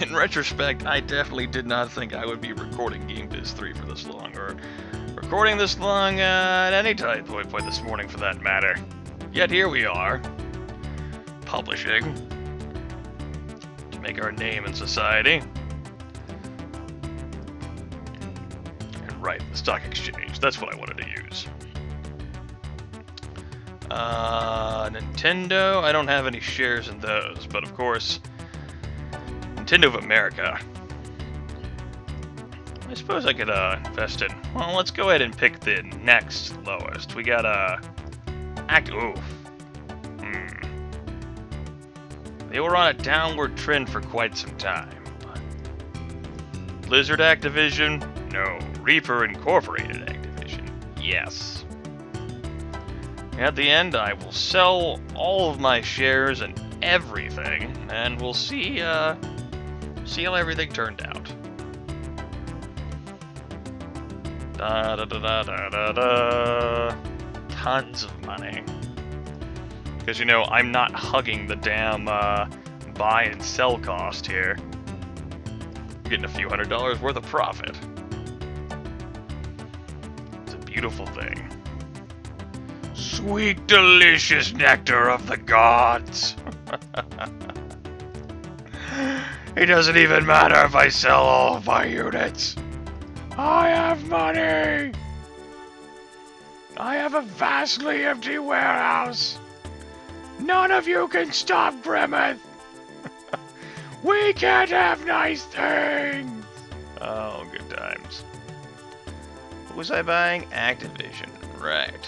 In retrospect, I definitely did not think I would be recording GameBiz 3 for this long, or recording this long at any point this morning for that matter. Yet here we are, publishing, to make our name in society, and right, the stock exchange, that's what I wanted to use. Nintendo, I don't have any shares in those, but of course, Nintendo of America. I suppose I could invest in. Well, let's go ahead and pick the next lowest. We got oof. They were on a downward trend for quite some time. But Blizzard Activision, no. Reaper Incorporated Activision, yes. At the end, I will sell all of my shares and everything, and we'll see how everything turned out. Da da da da da da da. Tons of money. Because, you know, I'm not hugging the damn buy and sell cost here. I'm getting a few $100s worth of profit. It's a beautiful thing. Sweet, delicious nectar of the gods. It doesn't even matter if I sell all of my units. I have money. I have a vastly empty warehouse. None of you can stop Grimith. We can't have nice things. Oh, good times. What was I buying? Activision. Right.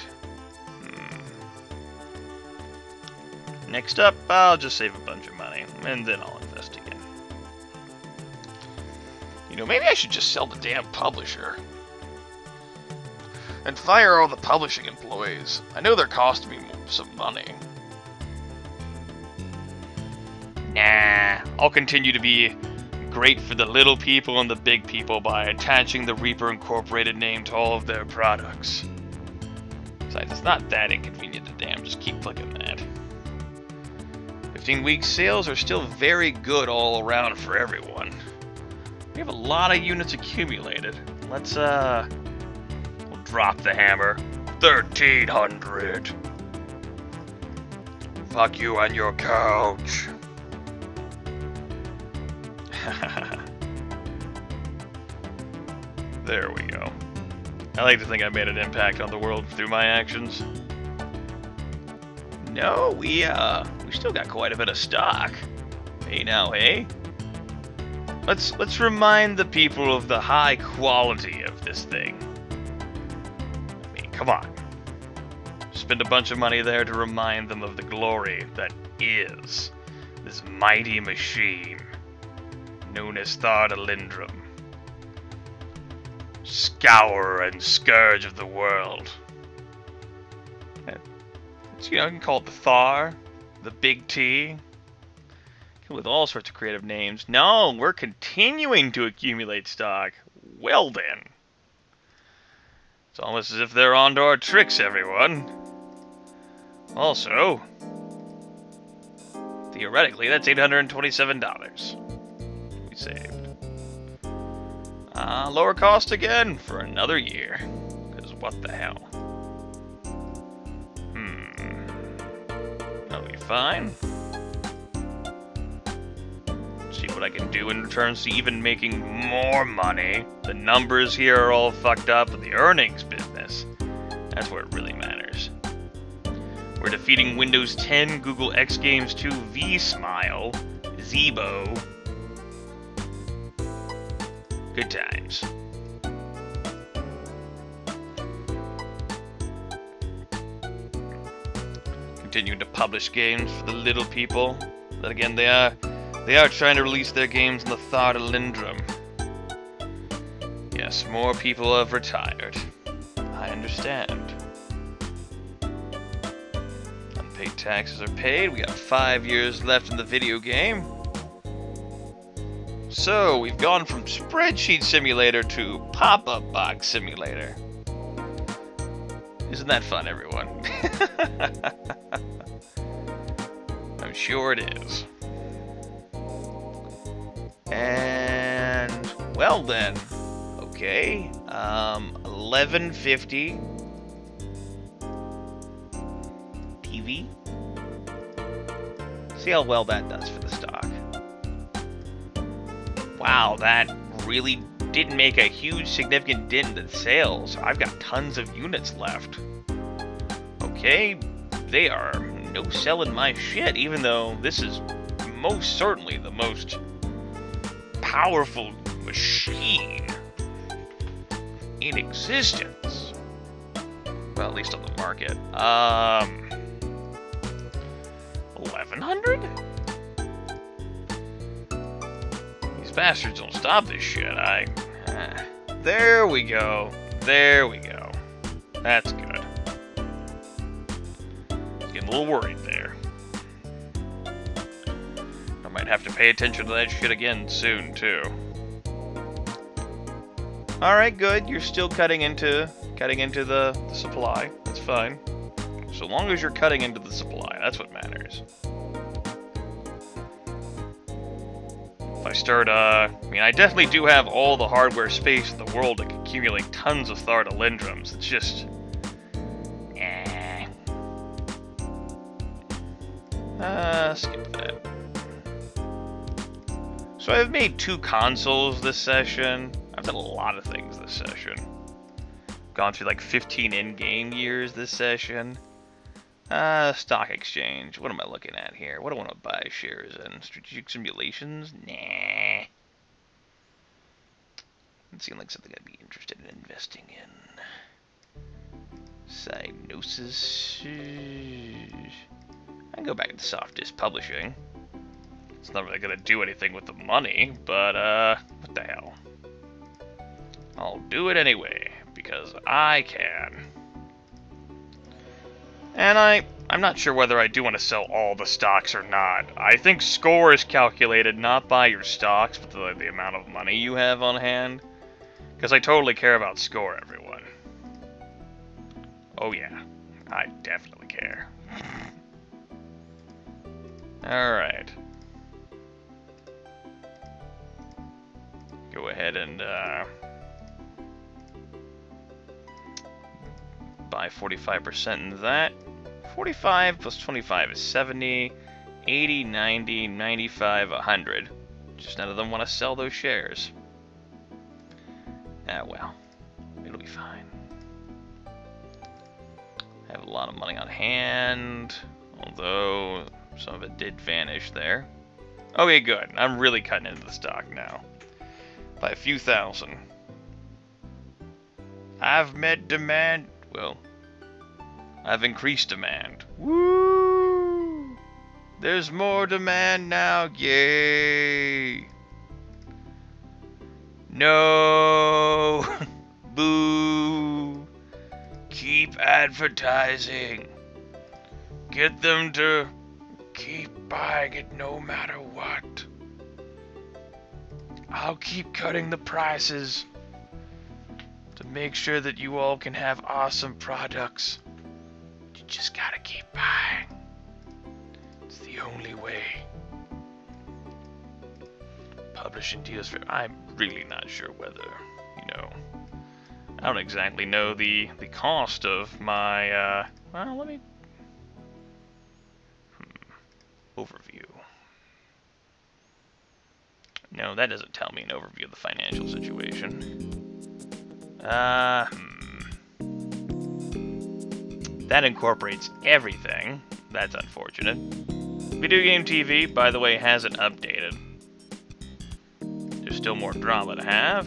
Next up, I'll just save a bunch of money, and then I'll invest again. You know, maybe I should just sell the damn publisher. And fire all the publishing employees. I know they're costing me some money. Nah, I'll continue to be great for the little people and the big people by attaching the Reaper Incorporated name to all of their products. Besides, it's not that inconvenient to damn just keep clicking that. 15-week sales are still very good all around for everyone. We have a lot of units accumulated. Let's, we'll drop the hammer. 1,300. Fuck you on your couch. There we go. I like to think I made an impact on the world through my actions. No, we still got quite a bit of stock. Hey now, hey? Let's remind the people of the high quality of this thing. I mean, come on. Spend a bunch of money there to remind them of the glory that is this mighty machine known as Thardalindrum. Scour and scourge of the world. You know, you can call it the Thar, the Big T, with all sorts of creative names. No, we're continuing to accumulate stock. Well then. It's almost as if they're onto our tricks, everyone. Also, theoretically, that's $827 we saved. Lower cost again for another year. Because what the hell? That'll be fine. See what I can do in terms of even making more money. The numbers here are all fucked up, but the earnings business, that's where it really matters. We're defeating Windows 10, Google X Games 2, vSmile, Zeebo. Good times. Continuing to publish games for the little people. But again, they are trying to release their games in the Thardalindrum. Yes, more people have retired. I understand. Unpaid taxes are paid. We got 5 years left in the video game. So, we've gone from Spreadsheet Simulator to Pop-Up Box Simulator. Isn't that fun, everyone? I'm sure it is. Well then. Okay. 1150. TV. See how well that does for the stock. Wow, that really didn't make a huge significant dent in sales. I've got tons of units left. Okay, they are no selling my shit, even though this is most certainly the most powerful machine in existence. Well, at least on the market. 1100? These bastards don't stop this shit. There we go. There we go. That's good. Getting a little worried there. I might have to pay attention to that shit again soon, too. Alright, good. You're still cutting into the supply. That's fine. So long as you're cutting into the supply, that's what matters. If I start, I mean, I definitely do have all the hardware space in the world to accumulate tons of Thardalindrums. It's just... skip that. So I've made 2 consoles this session. I've done a lot of things this session. Gone through like 15 in-game years this session. Stock exchange. What am I looking at here? What do I want to buy shares in? Strategic simulations? Nah. Doesn't seem like something I'd be interested in investing in. Cyanosis. I can go back to soft disk publishing. It's not really gonna do anything with the money, but what the hell? I'll do it anyway, because I can. And I'm not sure whether I do want to sell all the stocks or not. I think score is calculated not by your stocks, but the amount of money you have on hand. Because I totally care about score, everyone. Oh yeah, I definitely care. Alright. Go ahead and buy 45% in that. 45 plus 25 is 70, 80, 90, 95, 100. Just none of them want to sell those shares. Ah, well. It'll be fine. I have a lot of money on hand, although some of it did vanish there. Okay, good. I'm really cutting into the stock now. By a few thousand. I've met demand. Well, I've increased demand. Woo! There's more demand now. Yay! No! Boo! Keep advertising. Get them to keep buying it no matter what. I'll keep cutting the prices to make sure that you all can have awesome products. You just gotta keep buying. It's the only way. Publishing deals for... I'm really not sure whether, you know... I don't exactly know the cost of my, well, let me... Overview. No, that doesn't tell me an overview of the financial situation. That incorporates everything. That's unfortunate. Video game TV, by the way, hasn't updated. There's still more drama to have.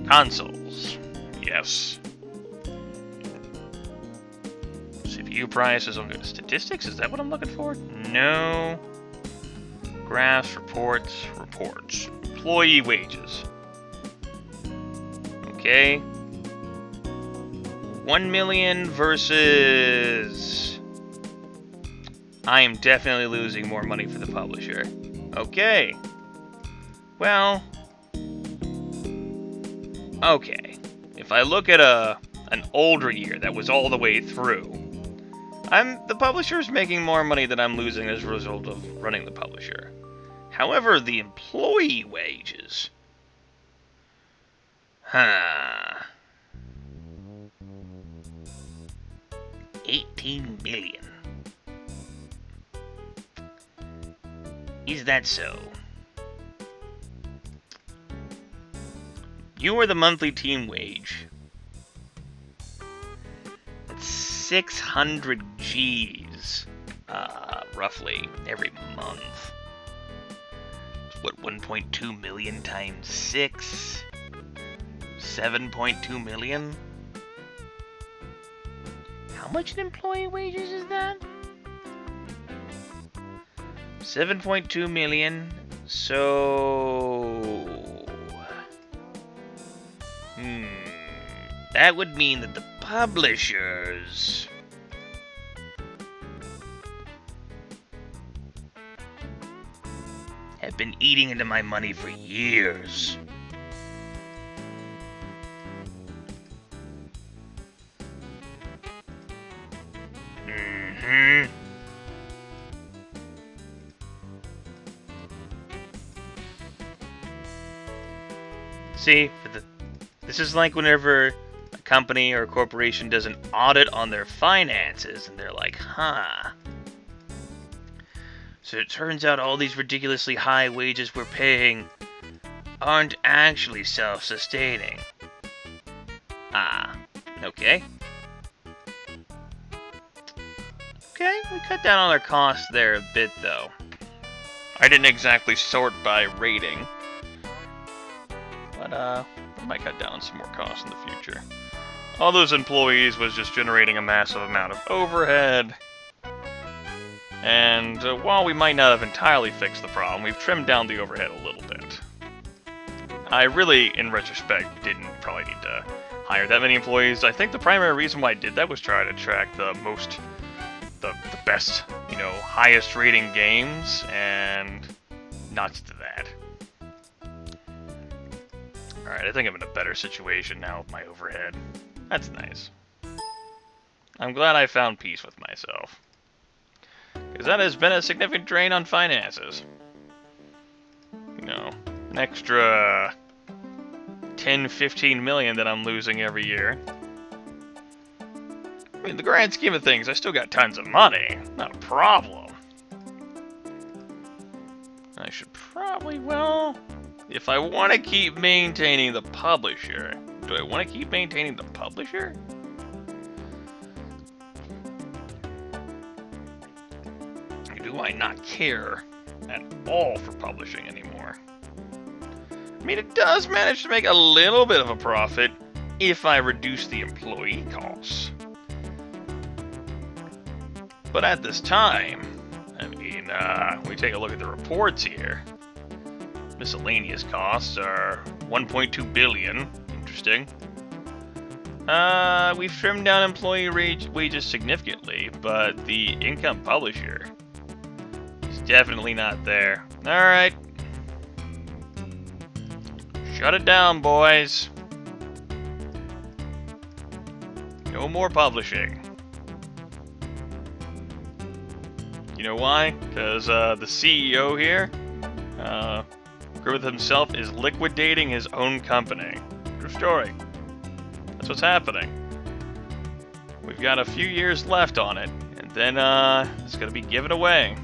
Consoles. Yes. CPU prices. Statistics? Is that what I'm looking for? No. Graphs, reports. Employee wages. Okay. 1 million versus... I am definitely losing more money for the publisher. Okay. Well... Okay. If I look at an older year that was all the way through, the publisher's making more money than I'm losing as a result of running the publisher. However, the employee wages... 18 million. Is that so? You are the monthly team wage. That's 600 G's, roughly, every month. What, 1.2 million times 6? 7.2 million? How much in employee wages is that? 7.2 million. So... that would mean that the publishers... have been eating into my money for years. See, this is like whenever a company or a corporation does an audit on their finances, and they're like, huh. So it turns out all these ridiculously high wages we're paying aren't actually self-sustaining. Ah, okay. Okay, we cut down on our costs there a bit, though. I didn't exactly sort by rating. But, we might cut down on some more costs in the future. All those employees was just generating a massive amount of overhead. And while we might not have entirely fixed the problem, we've trimmed down the overhead a little bit. I really, in retrospect, didn't probably need to hire that many employees. I think the primary reason why I did that was try to attract the best, you know, highest rating games, and not to that. Alright, I think I'm in a better situation now with my overhead. That's nice. I'm glad I found peace with myself. Because that has been a significant drain on finances. You know, an extra 10-15 million that I'm losing every year. I mean, in the grand scheme of things, I still got tons of money. Not a problem. I should probably, well... if I want to keep maintaining the publisher... do I want to keep maintaining the publisher? Or do I not care at all for publishing anymore? I mean, it does manage to make a little bit of a profit if I reduce the employee costs. But at this time, I mean, we take a look at the reports here. Miscellaneous costs are 1.2 billion. Interesting. We've trimmed down employee wages significantly, but the income publisher is definitely not there. Alright. Shut it down, boys. No more publishing. You know why? Because the CEO here, Grimith himself, is liquidating his own company. True story. That's what's happening. We've got a few years left on it, and then it's going to be given away.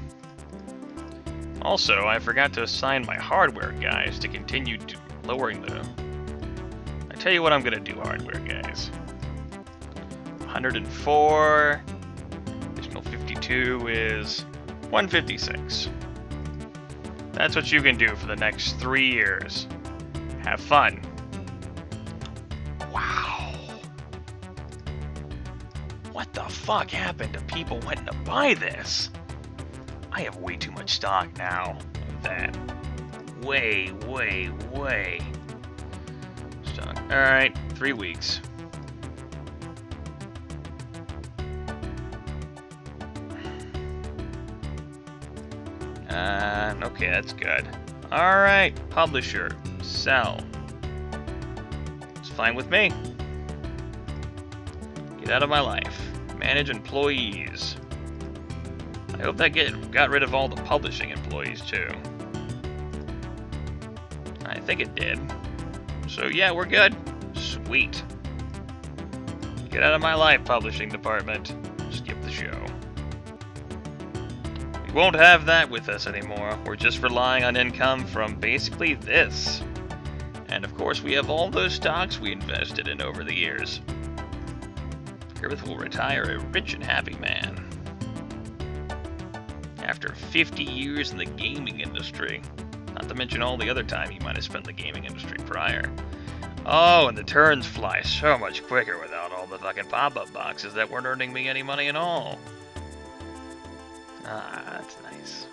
Also, I forgot to assign my hardware guys to continue lowering the... I tell you what I'm going to do, hardware guys. 104... 52 is 156. That's what you can do for the next 3 years. Have fun. Wow. What the fuck happened to people wanting to buy this? I have way too much stock now of that. Way stock. Alright, 3 weeks. Okay, that's good. Alright, publisher, sell. It's fine with me. Get out of my life. Manage employees. I hope that got rid of all the publishing employees, too. I think it did. So yeah, we're good. Sweet. Get out of my life, publishing department. Skip the show. We won't have that with us anymore. We're just relying on income from basically this. And of course, we have all those stocks we invested in over the years. Grimith will retire a rich and happy man. After 50 years in the gaming industry. Not to mention all the other time he might have spent in the gaming industry prior. Oh, and the turns fly so much quicker without all the fucking pop-up boxes that weren't earning me any money at all. Ah, that's nice.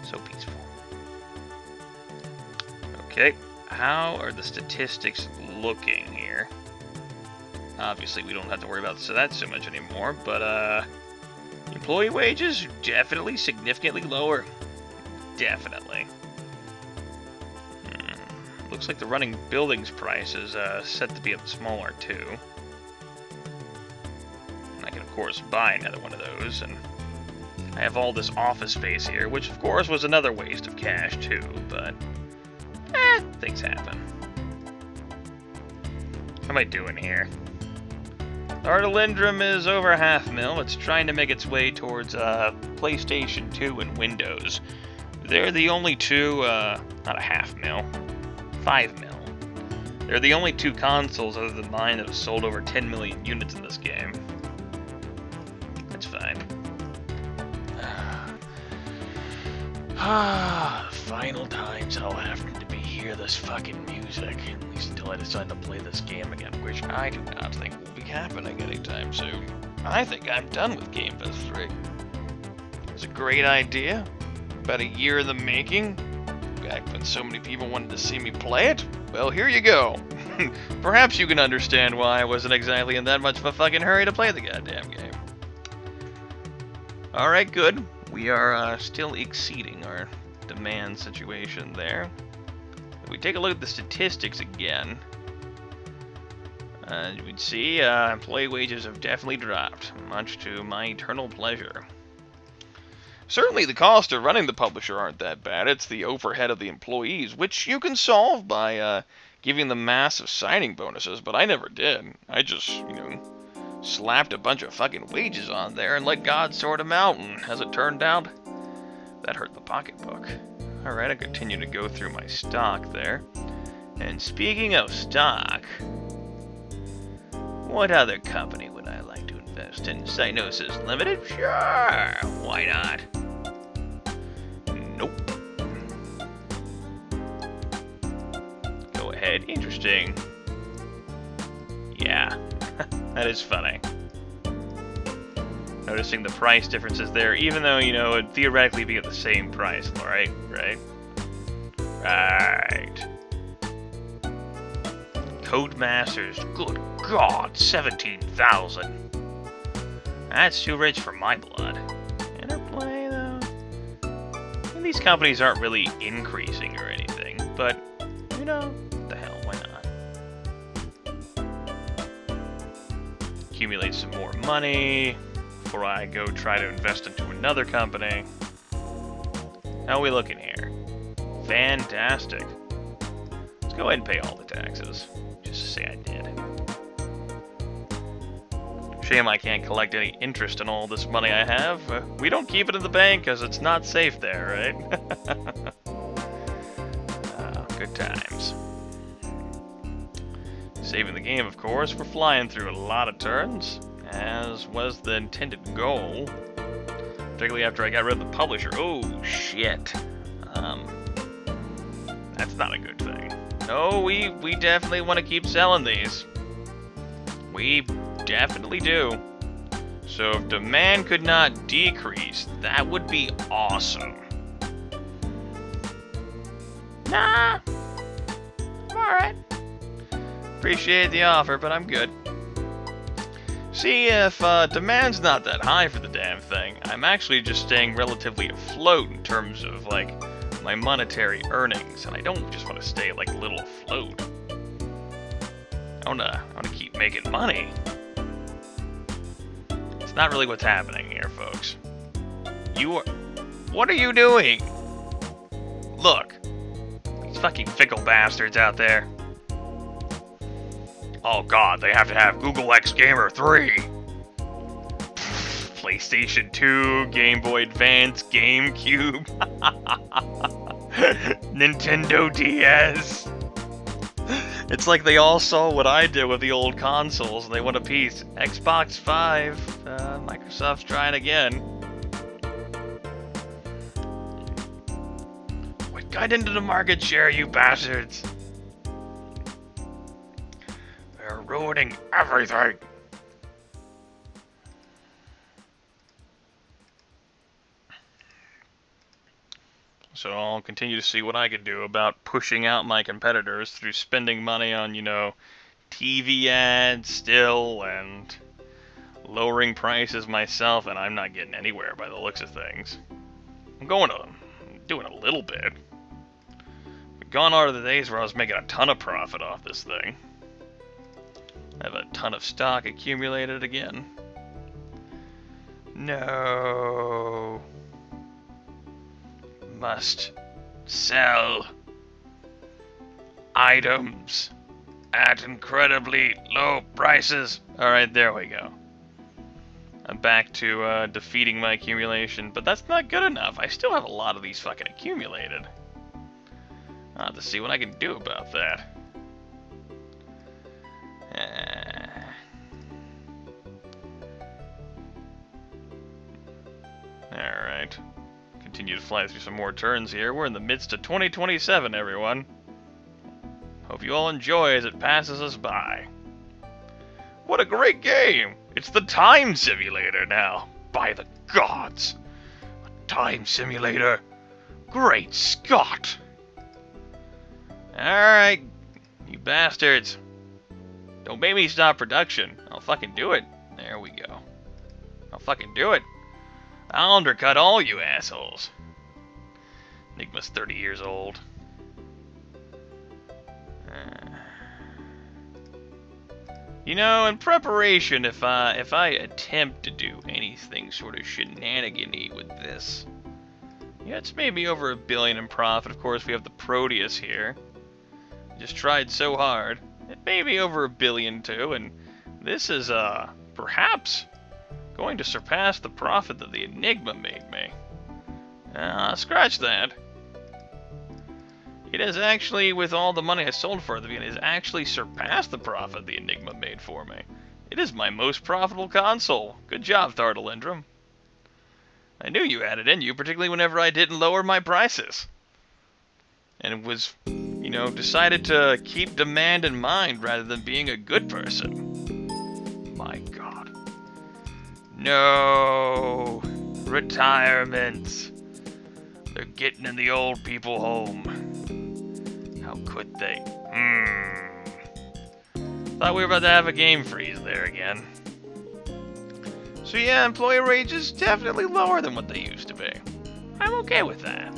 So peaceful. Okay, how are the statistics looking here? Obviously, we don't have to worry about that so much anymore, but, employee wages, definitely significantly lower. Definitely. Looks like the running buildings price is set to be a bit smaller too. And I can of course buy another one of those, and I have all this office space here, which of course was another waste of cash too, but things happen. What am I doing here? Artilindrum is over $500,000. It's trying to make its way towards PlayStation 2 and Windows. They're the only two, not $500,000, $500,000. They're the only two consoles other than mine that have sold over 10 million units in this game. That's fine. Final times I'll have to hear this fucking music, at least until I decide to play this game again, which I do not think will be happening anytime soon. I think I'm done with GameBiz 3. It's a great idea. About a year in the making. Back when so many people wanted to see me play it. Well, here you go. Perhaps you can understand why I wasn't exactly in that much of a fucking hurry to play the goddamn game. Alright, good. We are still exceeding our demand situation there. If we take a look at the statistics again, we'd see employee wages have definitely dropped, much to my eternal pleasure. Certainly the cost of running the publisher aren't that bad. It's the overhead of the employees, which you can solve by giving them massive signing bonuses, but I never did. I just, slapped a bunch of fucking wages on there and let God sort them out, and as it turned out, that hurt the pocketbook. Alright, I continue to go through my stock there. And speaking of stock, what other company would I like to invest in? Cynosis Limited? Sure, why not? Nope. Go ahead, interesting. Yeah, that is funny. Noticing the price differences there, even though, it'd theoretically be at the same price, right? Right. Codemasters, good God, 17,000. That's too rich for my blood. Interplay, though. And these companies aren't really increasing or anything, but, what the hell, why not? Accumulate some more money before I go try to invest into another company. How are we looking here? Fantastic. Let's go ahead and pay all the taxes, just to say I did. Shame I can't collect any interest in all this money I have. We don't keep it in the bank because it's not safe there, right? Good times. Saving the game, of course. We're flying through a lot of turns, as was the intended goal. Particularly after I got rid of the publisher. Oh, shit. That's not a good thing. No, we definitely want to keep selling these. We definitely do. So if demand could not decrease, that would be awesome. Nah. I'm alright. Appreciate the offer, but I'm good. See, if demand's not that high for the damn thing, I'm actually just staying relatively afloat in terms of, my monetary earnings, and I don't just want to stay, a little afloat. I wanna keep making money. It's not really what's happening here, folks. What are you doing? Look, These fucking fickle bastards out there. Oh god, they have to have Google X Gamer 3. PlayStation 2, Game Boy Advance, GameCube, Nintendo DS. It's like they all saw what I did with the old consoles and they want a piece. Xbox 5, Microsoft's trying again. What got into the market share, you bastards? They're ruining everything. So I'll continue to see what I can do about pushing out my competitors through spending money on, you know, TV ads still and lowering prices myself, and I'm not getting anywhere by the looks of things. I'm doing a little bit. But gone are the days where I was making a ton of profit off this thing. I have a ton of stock accumulated again. No. Must sell items at incredibly low prices. Alright, there we go. I'm back to defeating my accumulation, but that's not good enough. I still have a lot of these fucking accumulated. I'll have to see what I can do about that. Alright. Continue to fly through some more turns here. We're in the midst of 2027, everyone. Hope you all enjoy as it passes us by. What a great game! It's the time simulator now. By the gods. A time simulator. Great Scott! Alright, you bastards. Don't make me stop production. I'll fucking do it. There we go. I'll fucking do it. I'll undercut all you assholes. Enigma's 30 years old. You know, in preparation, if I attempt to do anything sort of shenanigan-y with this, yeah, it's maybe over $1 billion in profit. Of course, we have the Proteus here. Just tried so hard. It may be over $1 billion too, and this is perhaps going to surpass the profit that the Enigma made me. Scratch that. It has actually, with all the money I sold for it, it has actually surpassed the profit the Enigma made for me. It is my most profitable console. Good job, Thartalindrum. I knew you had it in you, particularly whenever I didn't lower my prices. And it was, you know, decided to keep demand in mind rather than being a good person. My God. No. Retirement. They're getting in the old people home. How could they? Thought we were about to have a game freeze there again. So yeah, employee wage is definitely lower than what they used to be. I'm okay with that.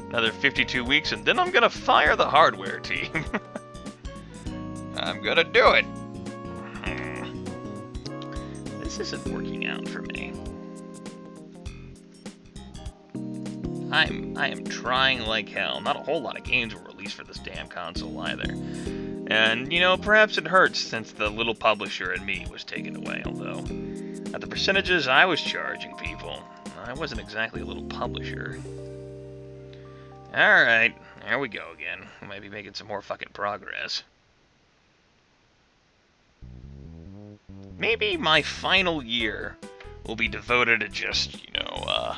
Another 52 weeks and then I'm gonna fire the hardware team. I'm gonna do it. This isn't working out for me. I am trying like hell. Not a whole lot of games were released for this damn console either. And, you know, perhaps it hurts since the little publisher in me was taken away, although at the percentages I was charging people, I wasn't exactly a little publisher. Alright, there we go again. We might be making some more fucking progress. Maybe my final year will be devoted to just, you know,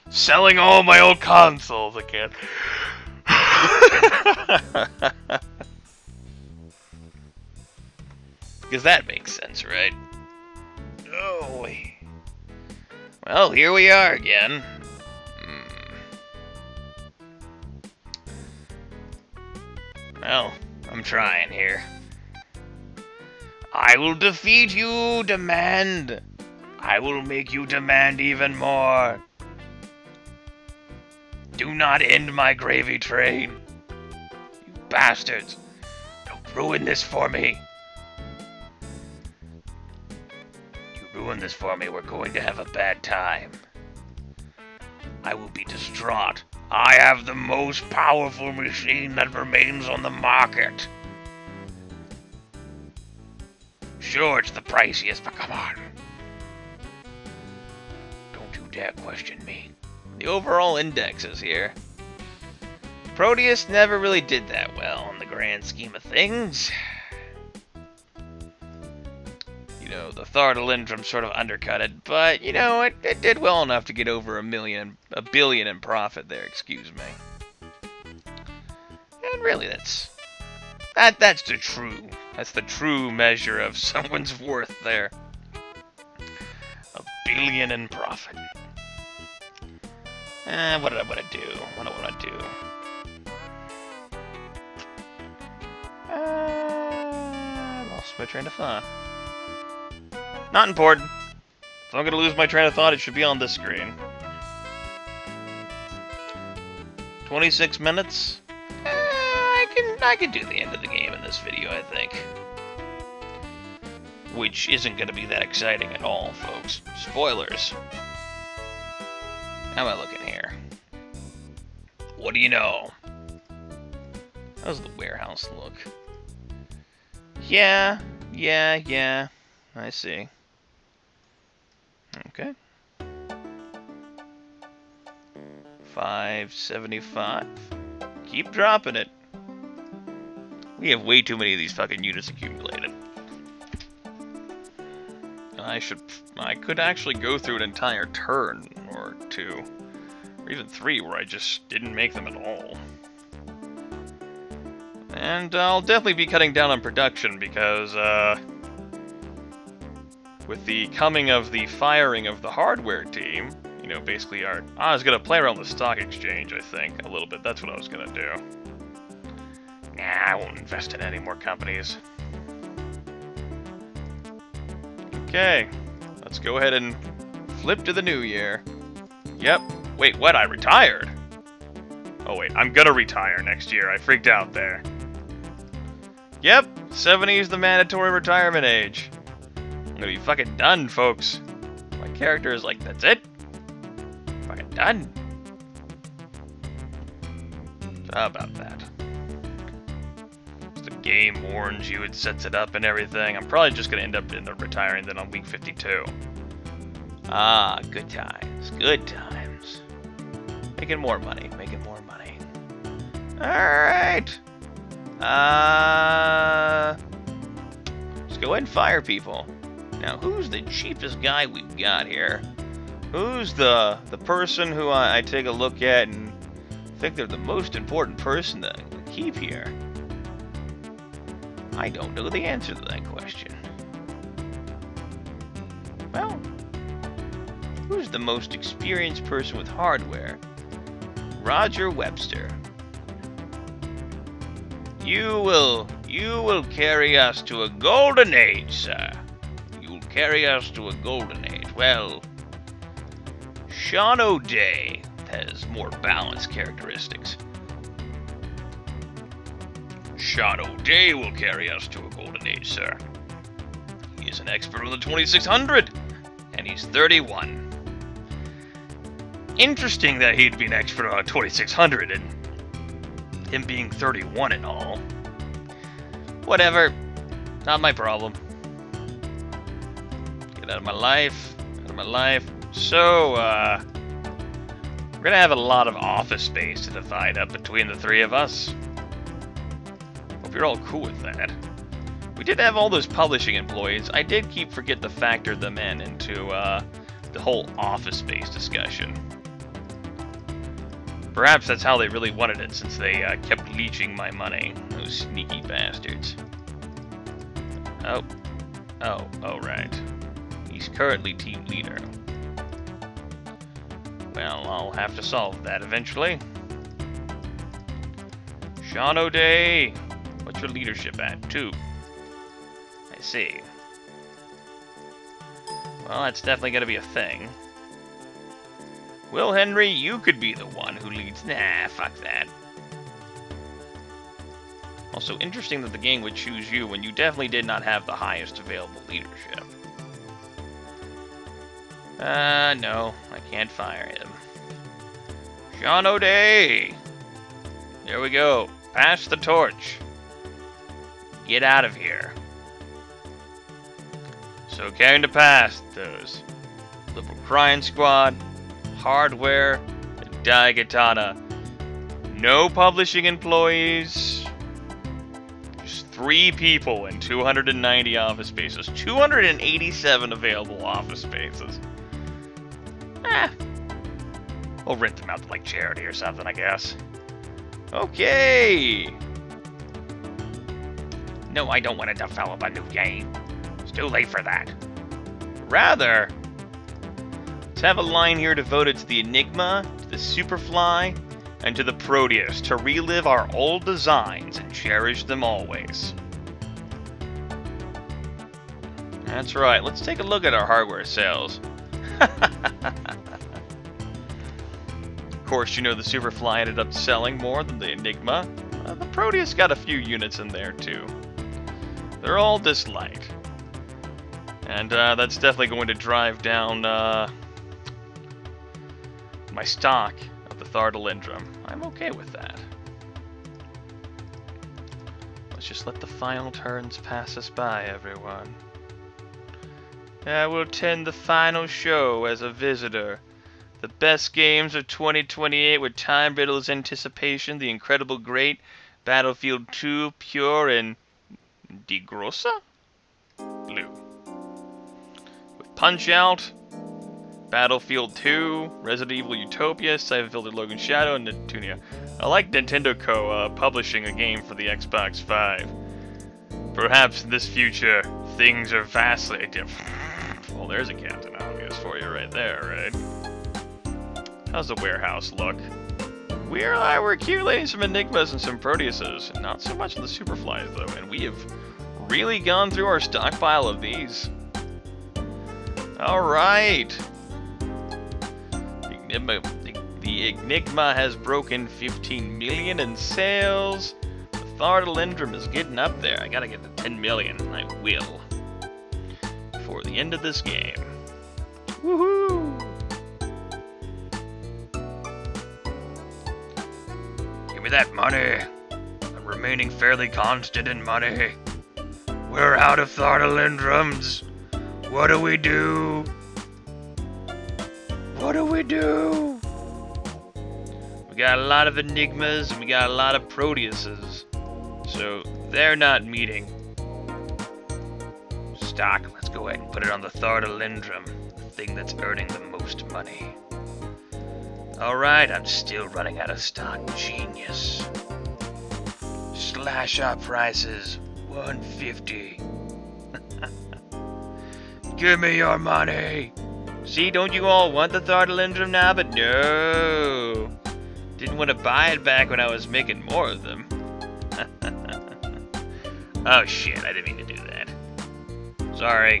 selling all my old consoles again. Because that makes sense, right? Oh, well, here we are again. Well, I'm trying here. I will defeat you, demand. I will make you demand even more. Do not end my gravy train. You bastards. Don't ruin this for me. You ruin this for me, we're going to have a bad time. I will be distraught. I have the most powerful machine that remains on the market. Sure, it's the priciest, but come on. Don't you dare question me. The overall indexes here. Proteus never really did that well in the grand scheme of things. You know, the Thardalindrum sort of undercut it, but, you know, it did well enough to get over a billion in profit there, excuse me. And really, that's the true measure of someone's worth there. $1 billion in profit. What did I want to do? What do I want to do? Lost my train of thought. Not important. If I'm going to lose my train of thought, it should be on this screen. 26 minutes? I can do the end of the game in this video, I think. Which isn't going to be that exciting at all, folks. Spoilers. How am I looking here? What do you know? How's the warehouse look? Yeah. I see. Okay. 575. Keep dropping it. We have way too many of these fucking units accumulated. I could actually go through an entire turn or two, or even 3 where I just didn't make them at all. And I'll definitely be cutting down on production because, with the coming of the firing of the hardware team, you know, basically I was gonna play around the stock exchange, I think, a little bit. That's what I was gonna do. Nah, I won't invest in any more companies. Okay, let's go ahead and flip to the new year. Yep. Wait, what? I retired? Oh wait, I'm gonna retire next year. I freaked out there. Yep, 70 is the mandatory retirement age. I'm gonna be fucking done, folks. My character is like, that's it? Fucking done. So how about that? The game warns you, it sets it up and everything. I'm probably just gonna end up retiring then on week 52. Ah, good times, good times. Making more money, making more money. Alright. Let's go ahead and fire people. Now, who's the cheapest guy we've got here? Who's the person who I take a look at and think they're the most important person to keep here? I don't know the answer to that question. Well, who's the most experienced person with hardware? Roger Webster. You will carry us to a golden age, sir. You'll carry us to a golden age. Well, Sean O'Day has more balanced characteristics. Sean O'Day will carry us to a golden age, sir. He is an expert on the 2600, and he's 31. Interesting that he'd be an expert on a 2600, and him being 31 and all. Whatever. Not my problem. Get out of my life. Out of my life. So, we're gonna have a lot of office space to divide up between the 3 of us. Hope you're all cool with that. We did have all those publishing employees. I did forget to factor them into the whole office space discussion. Perhaps that's how they really wanted it, since they kept leeching my money. Those sneaky bastards. Oh, right. He's currently team leader. Well, I'll have to solve that eventually. Sean O'Day, what's your leadership at? 2. I see. Well, that's definitely going to be a thing. Will Henry, you could be the one who leads. Nah, fuck that. Also, interesting that the game would choose you when you definitely did not have the highest available leadership. No, I can't fire him. John O'Day! There we go. Pass the torch. Get out of here. So it came to pass, those Liberal Crime Squad, Hardware, and Daigatana. No publishing employees. Just 3 people and 290 office spaces. 287 available office spaces. We'll rent them out to like charity or something, I guess. Okay. No, I don't want to develop a new game. It's too late for that. Rather, let's have a line here devoted to the Enigma, to the Superfly, and to the Proteus to relive our old designs and cherish them always. That's right, let's take a look at our hardware sales. Of course, you know the Superfly ended up selling more than the Enigma. The Proteus got a few units in there too. They're all disliked. And that's definitely going to drive down my stock of the Thardalindrum. I'm okay with that. Let's just let the final turns pass us by, everyone. I will attend the final show as a visitor. The best games of 2028 with Time Riddle's Anticipation, The Incredible Great, Battlefield 2, Pure, and DeGrossa? Blue. With Punch-Out, Battlefield 2, Resident Evil Utopia, Siphon Filter Logan Shadow, and Neptunia. I like Nintendo Co. Publishing a game for the Xbox 5. Perhaps in this future, things are vastly different. Well, there's a Captain Obvious for you right there, right? How's the warehouse look? We're accumulating some Enigmas and some Proteuses, and not so much the Superflies though, and we have really gone through our stockpile of these. Alright! The Enigma has broken 15 million in sales. The Thardalindrum is getting up there. I gotta get to 10 million, and I will. Before the end of this game. Woohoo! Give me that money. I'm remaining fairly constant in money. We're out of Thardalindrums. What do we do? What do we do? We got a lot of Enigmas and we got a lot of Proteuses. So they're not meeting. Stock, let's go ahead and put it on the Thardalindrum, the thing that's earning the most money. Alright, I'm still running out of stock. Genius. Slash our prices. 150. Give me your money. See, don't you all want the Thardalindrum now? But no. Didn't want to buy it back when I was making more of them. Oh shit, I didn't mean to do that. Sorry.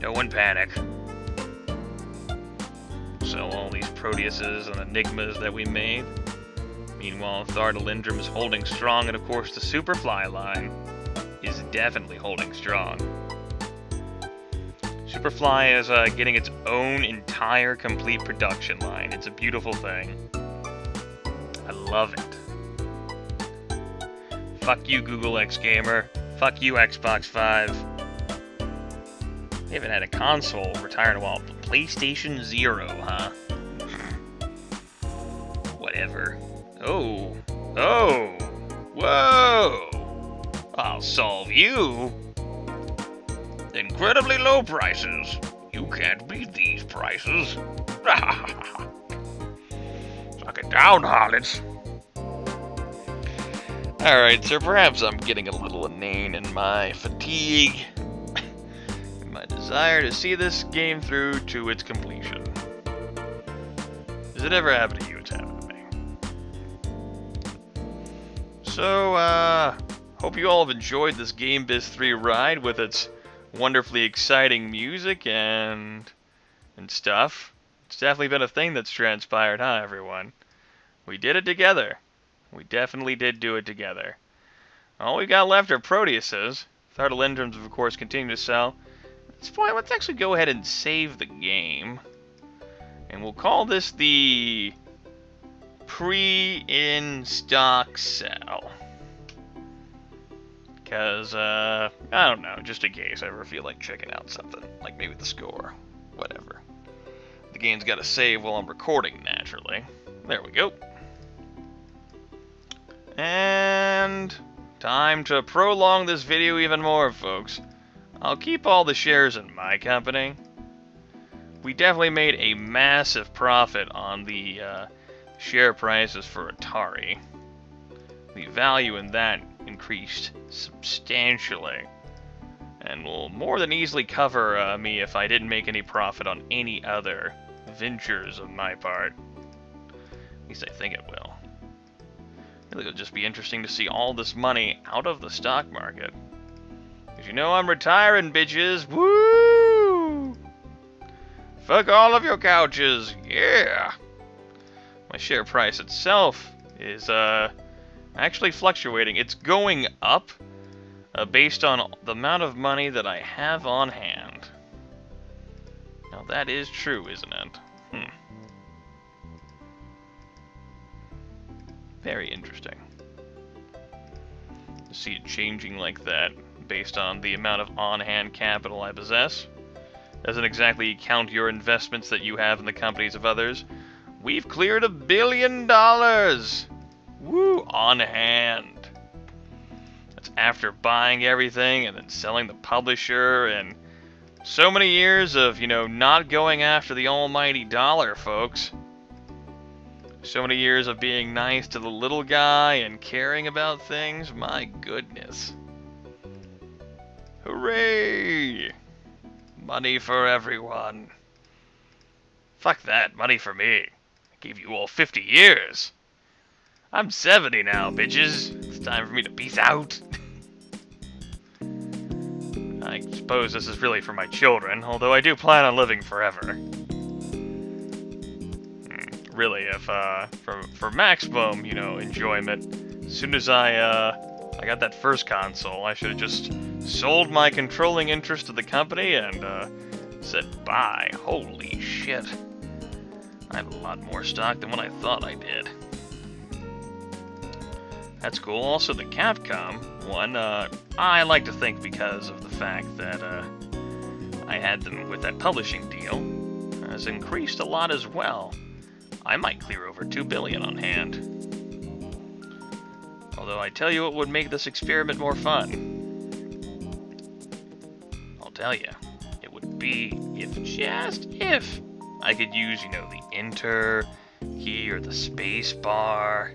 No one panic. So all these Proteuses and Enigmas that we made. Meanwhile, Thardalindrum is holding strong, and of course the Superfly line is definitely holding strong. Superfly is getting its own entire complete production line. It's a beautiful thing. I love it. Fuck you, Google X Gamer. Fuck you, Xbox 5. They haven't had a console retire in a while. PlayStation 0, huh? Whatever. Oh. Oh. Whoa. I'll solve you. Incredibly low prices. You can't beat these prices. Suck it down, harlots. Alright, so perhaps I'm getting a little inane in my fatigue. My desire to see this game through to its completion. Does it ever happen to you? It's happened to me. So, hope you all have enjoyed this GameBiz 3 ride with its wonderfully exciting music and stuff. It's definitely been a thing that's transpired, huh, everyone? We did it together. We definitely did do it together. All we got left are Proteuses. Thardalindrums, of course, continue to sell. At this point, let's actually go ahead and save the game. And we'll call this the pre-in-stock sell. Because, I don't know, just in case I ever feel like checking out something. Like maybe the score. Whatever. The game's got to save while I'm recording, naturally. There we go. And time to prolong this video even more, folks. I'll keep all the shares in my company. We definitely made a massive profit on the share prices for Atari. The value in that increased substantially, and will more than easily cover me if I didn't make any profit on any other ventures of my part. At least I think it will. Really, it'll just be interesting to see all this money out of the stock market. Because you know I'm retiring, bitches. Woo! Fuck all of your couches. Yeah! My share price itself is, actually fluctuating. It's going up based on the amount of money that I have on hand. Now that is true, isn't it? Very interesting. To see it changing like that based on the amount of on-hand capital I possess. Doesn't exactly count your investments that you have in the companies of others. We've cleared $1 billion! Woo! On hand. That's after buying everything and then selling the publisher and so many years of, you know, not going after the almighty dollar, folks. So many years of being nice to the little guy and caring about things. My goodness. Hooray! Money for everyone. Fuck that, money for me. I gave you all 50 years. I'm 70 now, bitches. It's time for me to peace out. I suppose this is really for my children, although I do plan on living forever. Really, if, for maximum, you know, enjoyment, as soon as I got that first console, I should have just sold my controlling interest to the company and, said bye. Holy shit. I have a lot more stock than what I thought I did. That's cool. Also, the Capcom one, I like to think because of the fact that, I had them with that publishing deal, has increased a lot as well. I might clear over $2 billion on hand. Although I tell you what would make this experiment more fun. I'll tell you, it would be if I could use, you know, the Enter key or the space bar.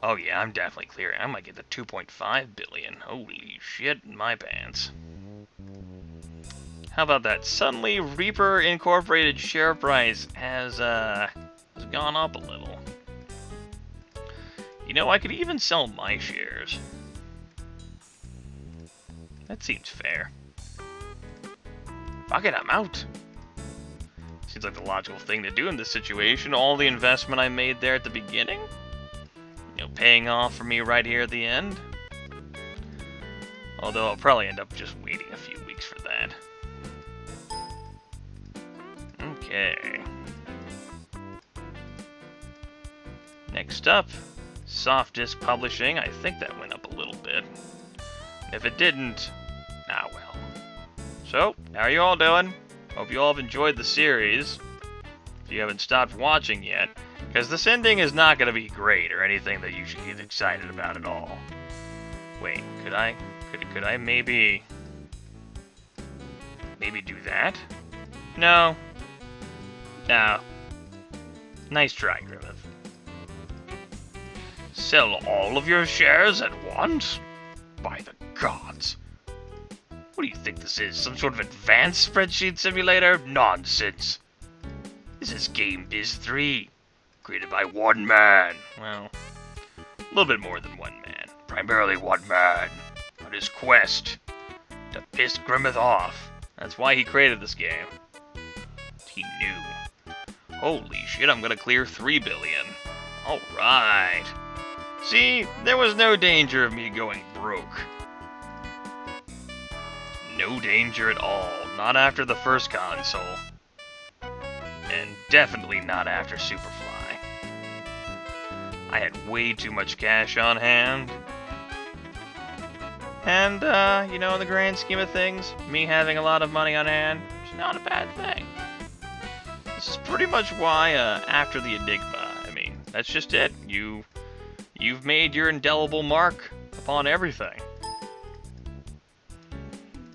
Oh yeah, I'm definitely clearing. I might get the 2.5 billion. Holy shit in my pants. How about that? Suddenly, Reaper Incorporated share price has gone up a little. You know, I could even sell my shares. That seems fair. Fuck it, I'm out. Seems like the logical thing to do in this situation. All the investment I made there at the beginning, you know, paying off for me right here at the end. Although I'll probably end up just waiting a few weeks for that. Okay. Next up, soft disk publishing. I think that went up a little bit. If it didn't, ah well. So, how are you all doing? Hope you all have enjoyed the series. If you haven't stopped watching yet, because this ending is not going to be great or anything that you should get excited about at all. Wait, could I maybe do that? No. No. Nice try, Grimith. Sell all of your shares at once? By the gods. What do you think this is? Some sort of advanced spreadsheet simulator? Nonsense. This is GameBiz 3. Created by one man. Well, a little bit more than one man. Primarily one man. On his quest to piss Grimith off. That's why he created this game. He knew. Holy shit, I'm gonna clear 3 billion. Alright. See, there was no danger of me going broke. No danger at all. Not after the first console. And definitely not after Superfly. I had way too much cash on hand. And, you know, in the grand scheme of things, me having a lot of money on hand is not a bad thing. This is pretty much why, after the Enigma, I mean, that's just it. You've made your indelible mark upon everything.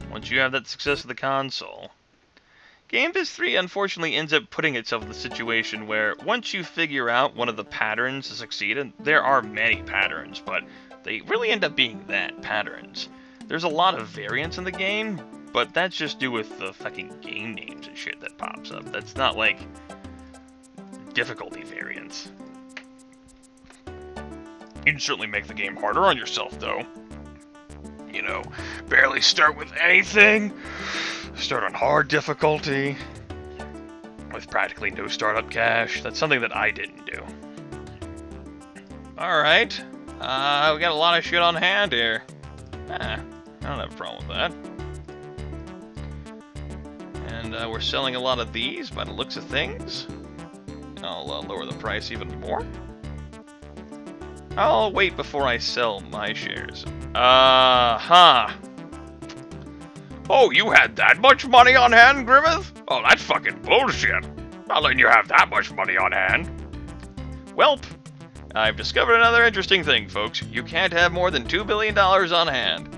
Once you have that success of the console. GameBiz 3 unfortunately ends up putting itself in the situation where once you figure out one of the patterns to succeed, and there are many patterns, but they really end up being that, patterns. There's a lot of variance in the game, but that's just due with the fucking game names and shit that pops up. That's not like difficulty variance. You can certainly make the game harder on yourself, though. You know, barely start with anything. Start on hard difficulty. With practically no startup cash. That's something that I didn't do. Alright. We got a lot of shit on hand here. I don't have a problem with that. And we're selling a lot of these by the looks of things. I'll lower the price even more. I'll wait before I sell my shares. Oh, you had that much money on hand, Grimith? Oh, that's fucking bullshit. Not letting you have that much money on hand. Welp, I've discovered another interesting thing, folks. You can't have more than $2 billion on hand.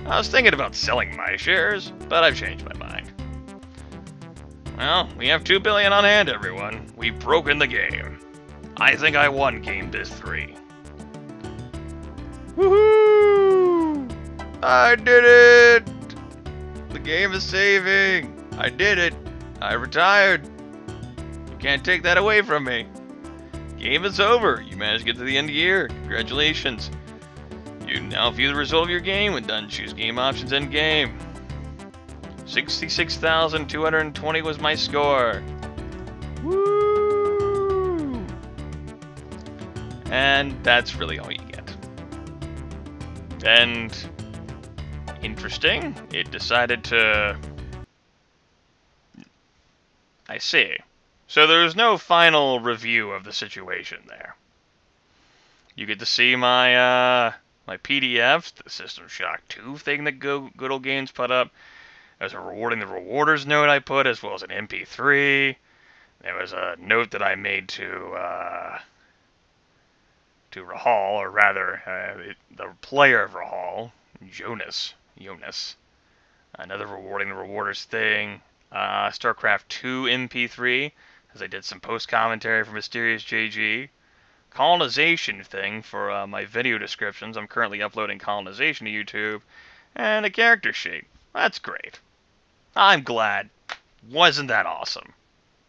I was thinking about selling my shares, but I've changed my mind. Well, we have $2 billion on hand, everyone. We've broken the game. I think I won GameBiz 3. Woohoo! I did it! The game is saving! I did it! I retired! You can't take that away from me. Game is over. You managed to get to the end of the year. Congratulations. You now view the result of your game when done. Choose game options end game. 66,220 was my score. Woo! And that's really all you get. And interesting, it decided to... I see. So there's no final review of the situation there. You get to see my my PDFs, the System Shock 2 thing that Good Old Games put up. There's a rewarding the rewarders note I put, as well as an MP3. There was a note that I made to Rahal, or rather, the player of Rahal, Jonas. Another rewarding the rewarders thing. StarCraft 2 MP3, as I did some post-commentary for Mysterious JG. Colonization thing for my video descriptions. I'm currently uploading Colonization to YouTube. And a character sheet. That's great. I'm glad. Wasn't that awesome?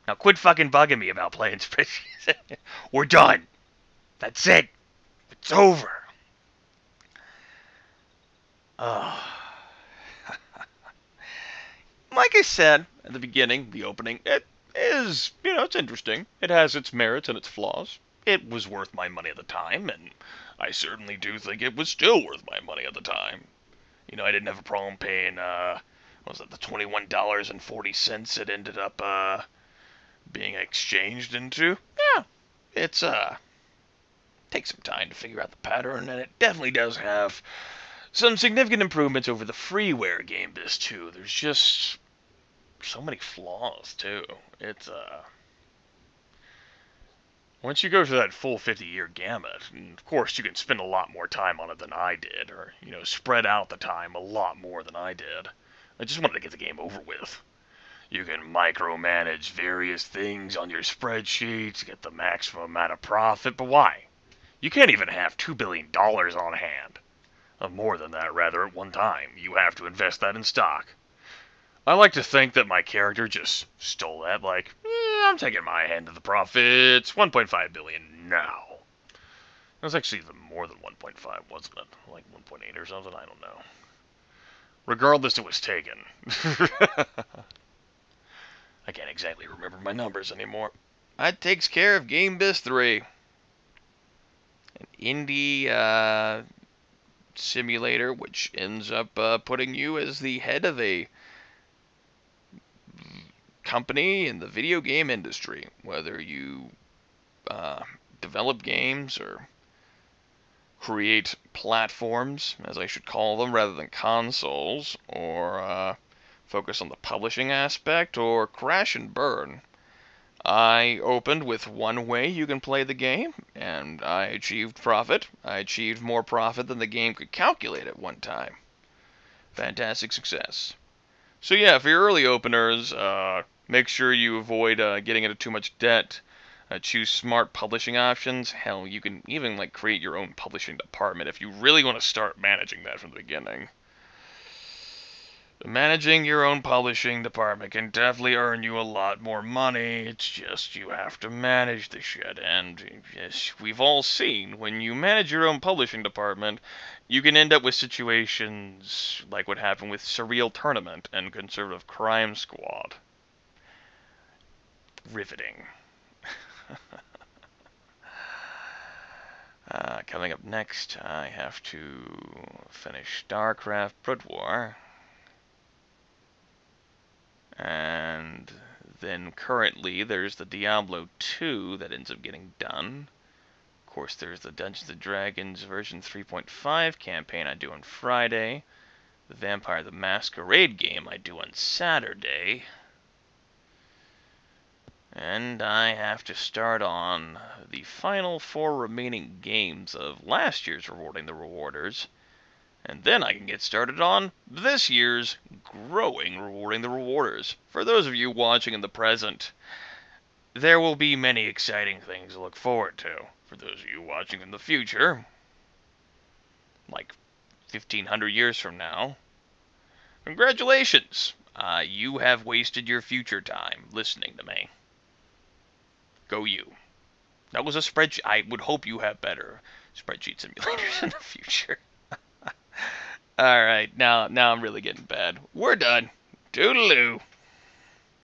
Now quit fucking bugging me about playing spreadsheets. We're done. That's it. It's over. Oh. Like I said at the beginning, the opening, it is, you know, it's interesting. It has its merits and its flaws. It was worth my money at the time, and I certainly do think it was still worth my money at the time. You know, I didn't have a problem paying, what was it, the $21.40 it ended up, being exchanged into. Yeah, it's, takes some time to figure out the pattern, and it definitely does have some significant improvements over the freeware GameBiz 2. There's just so many flaws, too. It's, once you go through that full 50-year gamut, and of course you can spend a lot more time on it than I did, or, you know, spread out the time a lot more than I did. I just wanted to get the game over with. You can micromanage various things on your spreadsheets, get the maximum amount of profit, but why? You can't even have $2 billion on hand. More than that, rather, at one time. You have to invest that in stock. I like to think that my character just stole that, like, I'm taking my hand of the profits, 1.5 billion now. It was actually even more than 1.5, wasn't it? Like 1.8 or something, I don't know. Regardless, it was taken. I can't exactly remember my numbers anymore. That takes care of GameBiz 3. An indie simulator, which ends up putting you as the head of a company in the video game industry, whether you develop games or create platforms, as I should call them, rather than consoles, or focus on the publishing aspect, or crash and burn. I opened with one way you can play the game, and I achieved profit. I achieved more profit than the game could calculate at one time. Fantastic success. So yeah, for your early openers, make sure you avoid getting into too much debt. Choose smart publishing options. Hell, you can even like create your own publishing department if you really want to start managing that from the beginning. Managing your own publishing department can definitely earn you a lot more money. It's just you have to manage the shit. And yes, we've all seen when you manage your own publishing department, you can end up with situations like what happened with Surreal Tournament and Conservative Crime Squad. Riveting. Coming up next, I have to finish StarCraft Brood War. And then currently there's the Diablo 2 that ends up getting done. Of course, there's the Dungeons & Dragons version 3.5 campaign I do on Friday. The Vampire the Masquerade game I do on Saturday. And I have to start on the final 4 remaining games of last year's Rewarding the Rewarders. And then I can get started on this year's growing Rewarding the Rewarders. For those of you watching in the present, there will be many exciting things to look forward to. For those of you watching in the future, like 1500 years from now, congratulations! You have wasted your future time listening to me. Go you. That was a spreadsheet. I would hope you have better spreadsheet simulators in the future. Alright, now I'm really getting bad. We're done. Toodaloo.